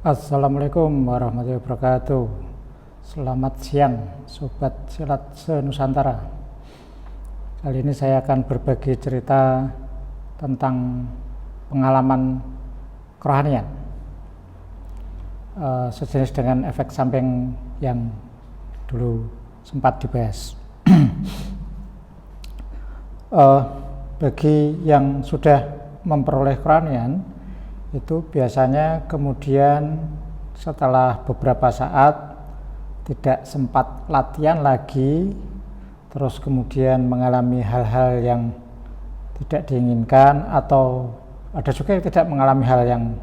Assalamualaikum warahmatullahi wabarakatuh. Selamat siang Sobat Silat se-Nusantara. Kali ini saya akan berbagi cerita tentang pengalaman kerohanian, sejenis dengan efek samping yang dulu sempat dibahas. Bagi yang sudah memperoleh kerohanian, itu biasanya kemudian setelah beberapa saat tidak sempat latihan lagi, terus kemudian mengalami hal-hal yang tidak diinginkan, atau ada juga yang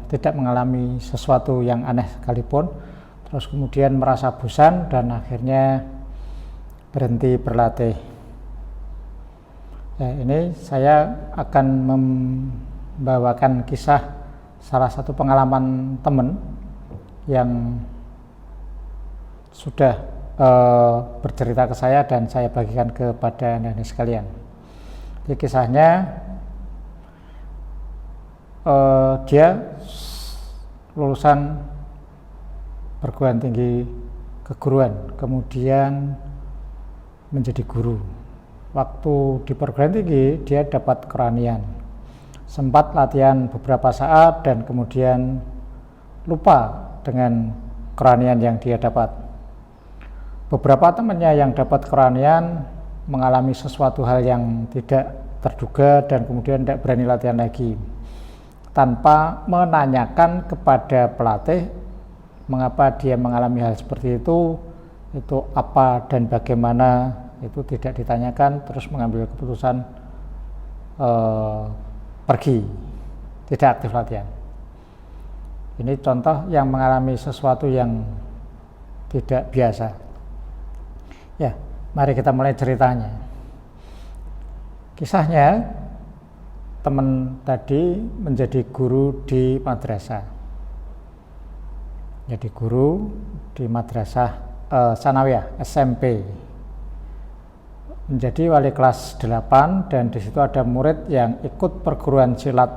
tidak mengalami sesuatu yang aneh sekalipun, terus kemudian merasa bosan dan akhirnya berhenti berlatih. Ya, ini saya akan membawakan kisah salah satu pengalaman teman yang sudah bercerita ke saya dan saya bagikan kepada anda sekalian. Jadi kisahnya, dia lulusan perguruan tinggi keguruan, kemudian menjadi guru. Waktu di perguruan tinggi dia dapat kerohanian, sempat latihan beberapa saat dan kemudian lupa dengan kerohanian yang dia dapat. Beberapa temannya yang dapat kerohanian mengalami sesuatu hal yang tidak terduga dan kemudian tidak berani latihan lagi, tanpa menanyakan kepada pelatih mengapa dia mengalami hal seperti itu apa dan bagaimana, itu tidak ditanyakan, terus mengambil keputusan pergi, tidak aktif latihan. Ini contoh yang mengalami sesuatu yang tidak biasa. Ya, mari kita mulai ceritanya. Kisahnya, teman tadi menjadi guru di madrasah. Jadi guru di madrasah Sanawiyah SMP. Menjadi wali kelas 8, dan di situ ada murid yang ikut perguruan silat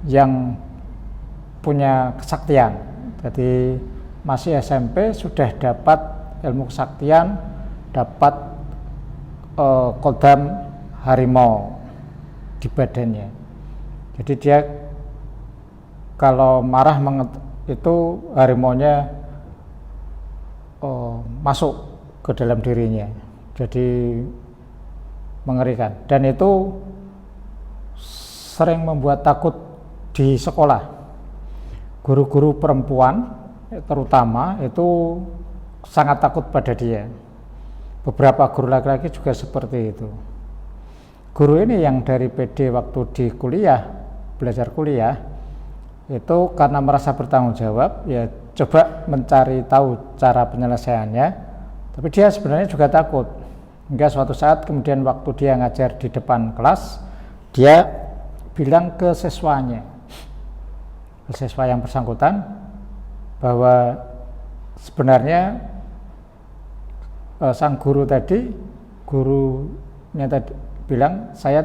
yang punya kesaktian. Jadi masih SMP sudah dapat ilmu kesaktian, dapat kodam harimau di badannya. Jadi dia kalau marah itu harimaunya masuk ke dalam dirinya. Jadi mengerikan, dan itu sering membuat takut di sekolah. Guru-guru perempuan terutama itu sangat takut pada dia. Beberapa guru laki-laki juga seperti itu. Guru ini yang dari PD waktu di kuliah, belajar kuliah, itu karena merasa bertanggung jawab, ya coba mencari tahu cara penyelesaiannya, tapi dia sebenarnya juga takut. Hingga suatu saat kemudian waktu dia ngajar di depan kelas, dia bilang ke siswa yang bersangkutan, bahwa sebenarnya sang gurunya tadi bilang, saya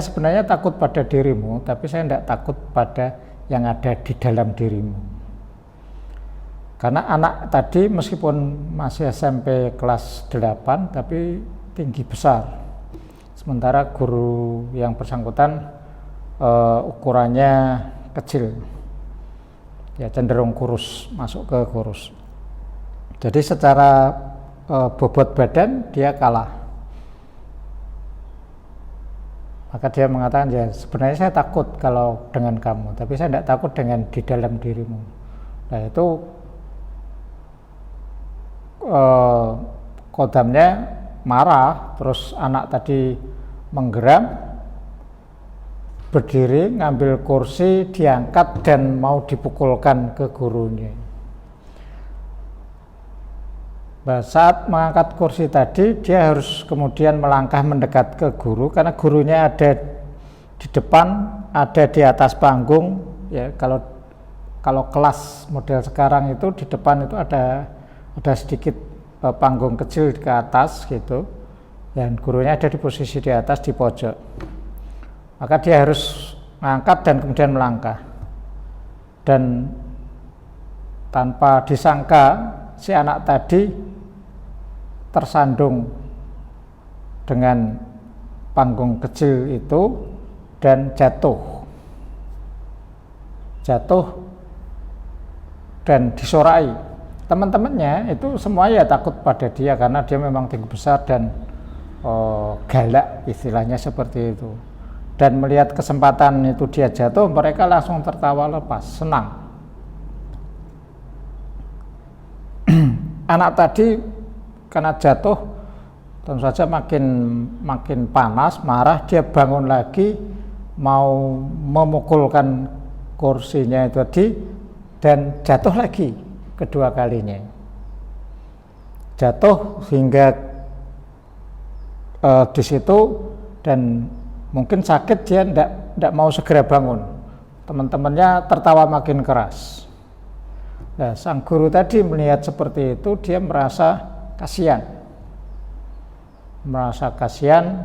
sebenarnya takut pada dirimu, tapi saya tidak takut pada yang ada di dalam dirimu. Karena anak tadi meskipun masih SMP kelas 8 tapi tinggi besar, sementara guru yang bersangkutan ukurannya kecil, ya cenderung kurus, masuk ke kurus. Jadi secara bobot badan dia kalah. Maka dia mengatakan, ya sebenarnya saya takut kalau dengan kamu, tapi saya tidak takut dengan di dalam dirimu. Nah itu kodamnya marah, terus anak tadi menggeram, berdiri, ngambil kursi, diangkat dan mau dipukulkan ke gurunya. Nah, saat mengangkat kursi tadi, dia harus kemudian melangkah mendekat ke guru, karena gurunya ada di depan, ada di atas panggung. Ya, kalau kelas model sekarang itu di depan itu ada sedikit panggung kecil ke atas gitu, dan gurunya ada di posisi di atas di pojok. Maka dia harus mengangkat dan kemudian melangkah. dan tanpa disangka si anak tadi tersandung dengan panggung kecil itu dan jatuh dan disorai. Teman-temannya itu semua ya takut pada dia karena dia memang tinggi besar dan galak, istilahnya seperti itu. Dan melihat kesempatan itu dia jatuh, mereka langsung tertawa lepas, senang. Anak tadi karena jatuh tentu saja makin panas, marah, dia bangun lagi mau memukulkan kursinya itu tadi dan jatuh lagi kedua kalinya. Jatuh hingga di situ dan mungkin sakit, dia tidak mau segera bangun. Teman-temannya tertawa makin keras. Nah, sang guru tadi melihat seperti itu, dia merasa kasihan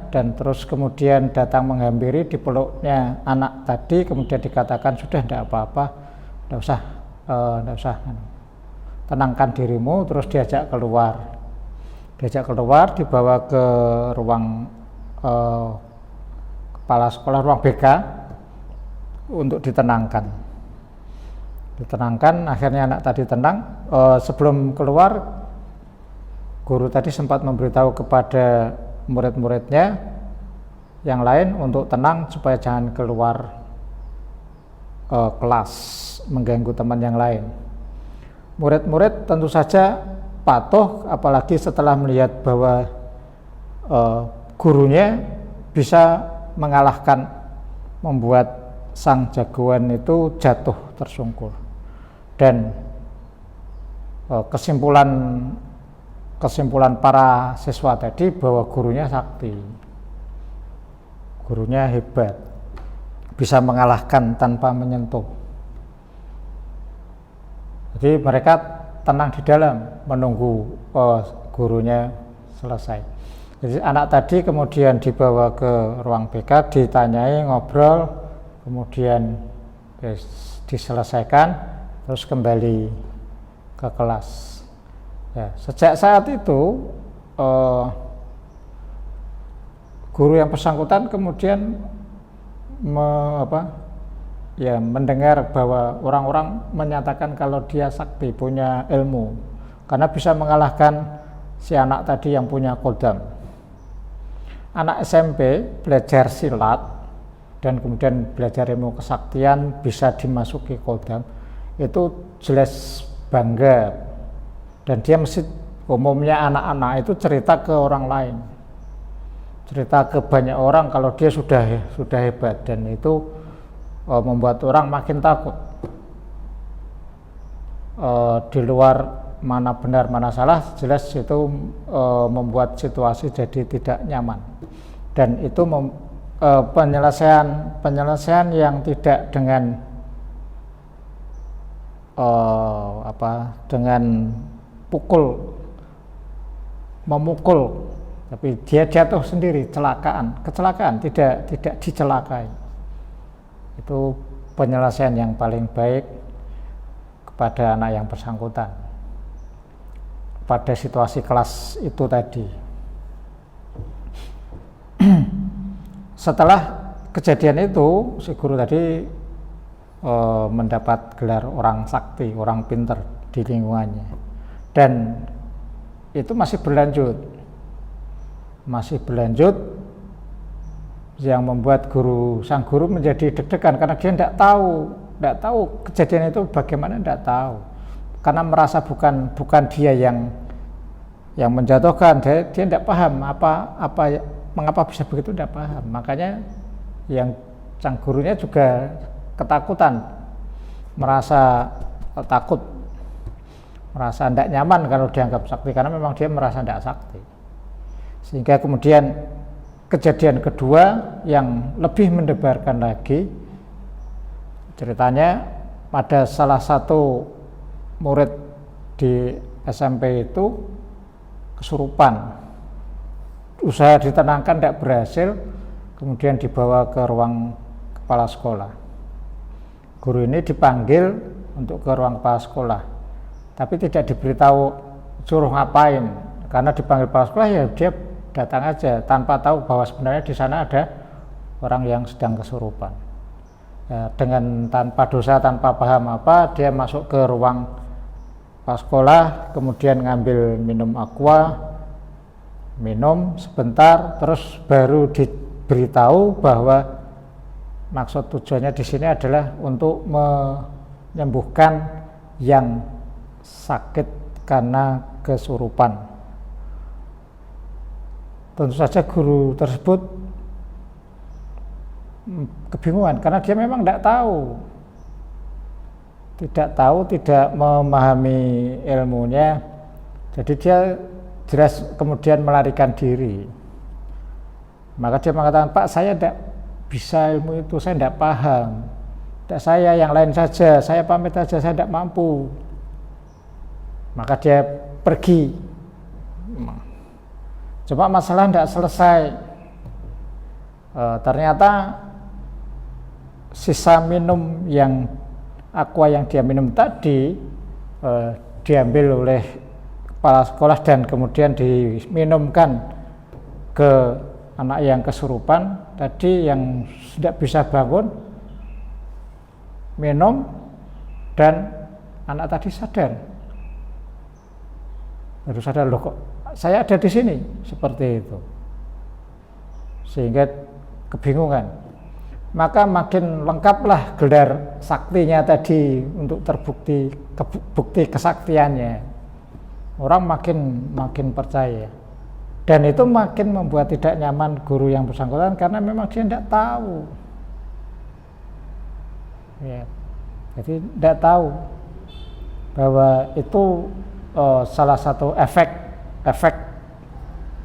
dan terus kemudian datang menghampiri, di peluknya anak tadi, kemudian dikatakan, sudah tidak apa-apa, tidak usah, tenangkan dirimu. Terus diajak keluar, dibawa ke ruang kepala sekolah, ruang BK untuk ditenangkan. Akhirnya anak tadi tenang. Sebelum keluar, guru tadi sempat memberitahu kepada murid-muridnya yang lain untuk tenang supaya jangan keluar kelas mengganggu teman yang lain. Murid-murid tentu saja patuh, apalagi setelah melihat bahwa gurunya bisa mengalahkan, membuat sang jagoan itu jatuh tersungkur. Dan kesimpulan para siswa tadi bahwa gurunya sakti, gurunya hebat, bisa mengalahkan tanpa menyentuh. Jadi mereka tenang di dalam menunggu gurunya selesai. Jadi anak tadi kemudian dibawa ke ruang BK, ditanyai, ngobrol, kemudian diselesaikan, terus kembali ke kelas. Ya, sejak saat itu guru yang bersangkutan kemudian mendengar bahwa orang-orang menyatakan kalau dia sakti, punya ilmu, karena bisa mengalahkan si anak tadi yang punya kodam. Anak SMP belajar silat dan kemudian belajar ilmu kesaktian, bisa dimasuki kodam, itu jelas bangga. Dan dia mesti, umumnya anak-anak itu cerita ke orang lain, cerita ke banyak orang kalau dia sudah hebat, dan itu membuat orang makin takut. Di luar mana benar mana salah, jelas itu membuat situasi jadi tidak nyaman. Dan itu penyelesaian yang tidak dengan dengan memukul, tapi dia jatuh sendiri, kecelakaan, tidak dicelakai. Itu penyelesaian yang paling baik kepada anak yang bersangkutan pada situasi kelas itu tadi. Setelah kejadian itu, si guru tadi mendapat gelar orang sakti, orang pinter di lingkungannya, dan itu masih berlanjut yang membuat sang guru menjadi deg-degan karena dia tidak tahu kejadian itu bagaimana, tidak tahu, karena merasa bukan dia yang menjatuhkan, dia tidak paham mengapa bisa begitu, tidak paham. Makanya yang sang gurunya juga ketakutan, merasa takut, merasa tidak nyaman kalau dianggap sakti, karena memang dia merasa tidak sakti. Sehingga kemudian kejadian kedua yang lebih mendebarkan lagi, ceritanya pada salah satu murid di SMP itu kesurupan, usaha ditenangkan tidak berhasil, kemudian dibawa ke ruang kepala sekolah. Guru ini dipanggil untuk ke ruang kepala sekolah, tapi tidak diberitahu suruh ngapain. Karena dipanggil kepala sekolah ya dia datang aja tanpa tahu bahwa sebenarnya di sana ada orang yang sedang kesurupan. Ya, dengan tanpa dosa, tanpa paham apa, dia masuk ke ruang kepala sekolah, kemudian ngambil minum aqua, minum sebentar, terus baru diberitahu bahwa maksud tujuannya di sini adalah untuk menyembuhkan yang sakit karena kesurupan. Tentu saja guru tersebut kebingungan karena dia memang tidak memahami ilmunya, jadi dia jelas kemudian melarikan diri. Maka dia mengatakan, Pak, saya tidak bisa ilmu itu, saya tidak paham, tidak, saya yang lain saja, saya pamit saja, saya tidak mampu. Maka dia pergi. Cuma masalah tidak selesai. Ternyata sisa minum yang aqua yang dia minum tadi diambil oleh kepala sekolah dan kemudian diminumkan ke anak yang kesurupan tadi, yang tidak bisa bangun, minum, dan anak tadi sadar. Baru sadar, loh kok saya ada di sini, seperti itu. Sehingga kebingungan. Maka makin lengkaplah gelar saktinya tadi untuk terbukti bukti kesaktiannya. Orang makin percaya. Dan itu makin membuat tidak nyaman guru yang bersangkutan karena memang dia tidak tahu. Ya. Jadi tidak tahu bahwa itu salah satu efek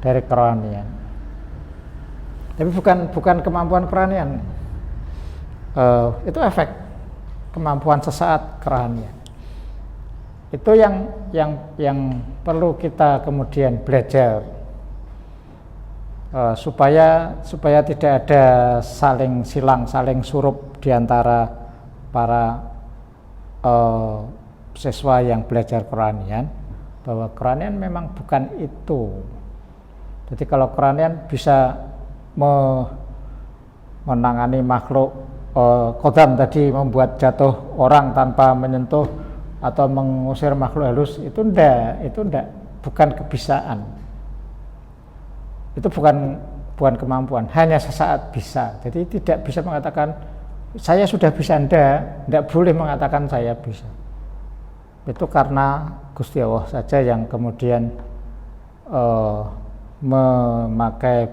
dari kerohanian. Tapi bukan kemampuan kerohanian. Itu efek kemampuan sesaat kerohanian. Itu yang perlu kita kemudian belajar, supaya tidak ada saling silang, saling surup di antara para siswa yang belajar kerohanian, bahwa kerohanian memang bukan itu. Jadi kalau kerohanian bisa menangani makhluk kodam tadi, membuat jatuh orang tanpa menyentuh atau mengusir makhluk halus, itu enggak, bukan kebisaan. Itu bukan kemampuan, hanya sesaat bisa. Jadi tidak bisa mengatakan saya sudah bisa, enggak boleh mengatakan saya bisa. Itu karena Gusti Allah saja yang kemudian memakai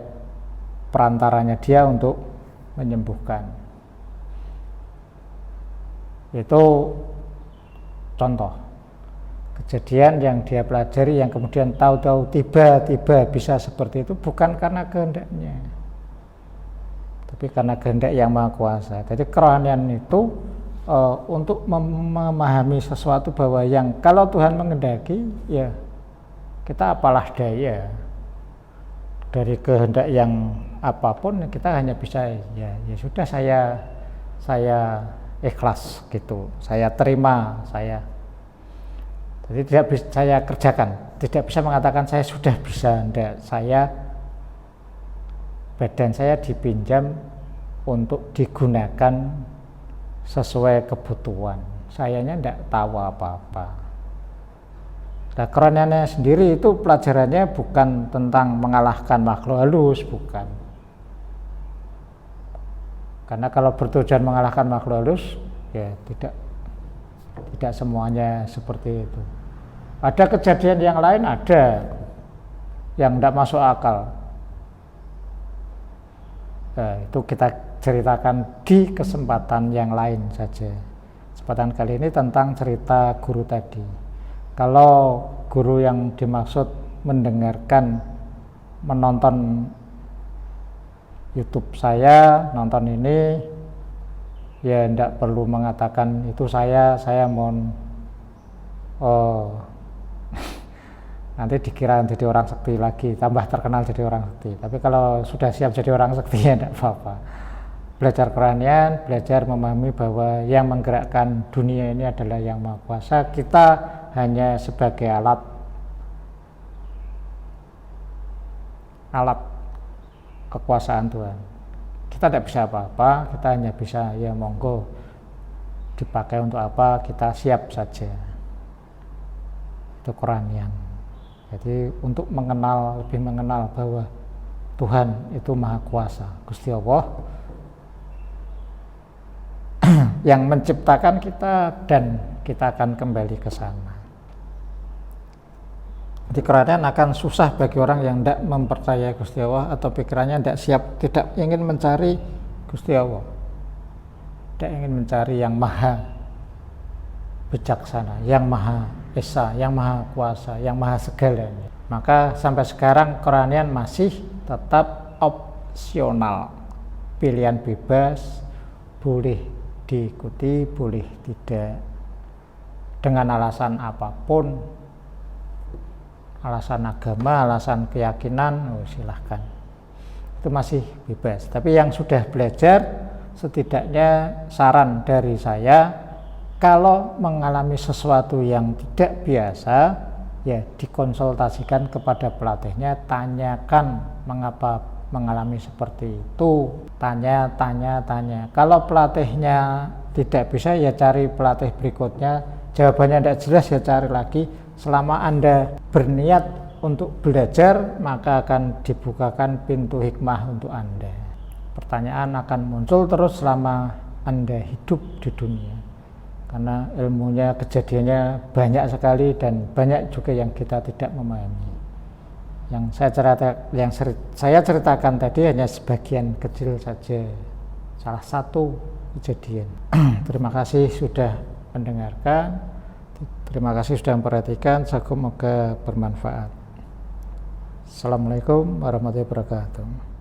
perantaranya dia untuk menyembuhkan. Itu contoh kejadian yang dia pelajari, yang kemudian tahu-tahu tiba-tiba bisa seperti itu, bukan karena kehendaknya, tapi karena kehendak yang maha kuasa. Jadi kerohanian itu untuk memahami sesuatu bahwa yang kalau Tuhan mengendaki, ya kita apalah daya dari kehendak yang apapun, kita hanya bisa ya sudah, saya ikhlas gitu, saya terima, jadi tidak bisa saya kerjakan, tidak bisa mengatakan saya sudah bisa, enggak. Badan saya dipinjam untuk digunakan sesuai kebutuhan, sayanya enggak tahu apa-apa. Nah, kerohaniannya sendiri itu pelajarannya bukan tentang mengalahkan makhluk halus, bukan. Karena kalau bertujuan mengalahkan makhluk halus, ya tidak semuanya seperti itu. Ada kejadian yang lain, ada yang tidak masuk akal. Nah, itu kita ceritakan di kesempatan yang lain saja. Kesempatan kali ini tentang cerita guru tadi. Kalau guru yang dimaksud menonton YouTube saya, nonton ini, ya tidak perlu mengatakan itu saya mohon nanti dikira jadi orang sekti lagi, tambah terkenal jadi orang sekti. Tapi kalau sudah siap jadi orang sekti ya tidak apa-apa. belajar kerohanian, belajar memahami bahwa yang menggerakkan dunia ini adalah Yang Maha Kuasa. Kita hanya sebagai alat kekuasaan Tuhan. Kita tidak bisa apa-apa, kita hanya bisa ya monggo dipakai untuk apa, kita siap saja. Itu kerohanian. Jadi untuk lebih mengenal bahwa Tuhan itu Maha Kuasa, Gusti Allah yang menciptakan kita, dan kita akan kembali ke sana. Jadi kerohanian akan susah bagi orang yang tidak mempercayai Gusti Allah atau pikirannya tidak siap, tidak ingin mencari Gusti Allah, tidak ingin mencari yang maha bijaksana, yang maha esa, yang maha kuasa, yang maha segalanya. Maka sampai sekarang kerohanian masih tetap opsional, pilihan bebas, boleh diikuti, boleh tidak, dengan alasan apapun, alasan agama, alasan keyakinan, silahkan, itu masih bebas. Tapi yang sudah belajar, setidaknya saran dari saya, kalau mengalami sesuatu yang tidak biasa, ya dikonsultasikan kepada pelatihnya, tanyakan mengapa mengalami seperti itu, tanya. Kalau pelatihnya tidak bisa, ya cari pelatih berikutnya, jawabannya tidak jelas, ya cari lagi. Selama Anda berniat untuk belajar, maka akan dibukakan pintu hikmah untuk Anda. Pertanyaan akan muncul terus selama Anda hidup di dunia, karena ilmunya, kejadiannya banyak sekali, dan banyak juga yang kita tidak memahami. Yang saya ceritakan tadi hanya sebagian kecil saja, salah satu kejadian. Terima kasih sudah mendengarkan, terima kasih sudah memperhatikan, semoga bermanfaat. Assalamualaikum warahmatullahi wabarakatuh.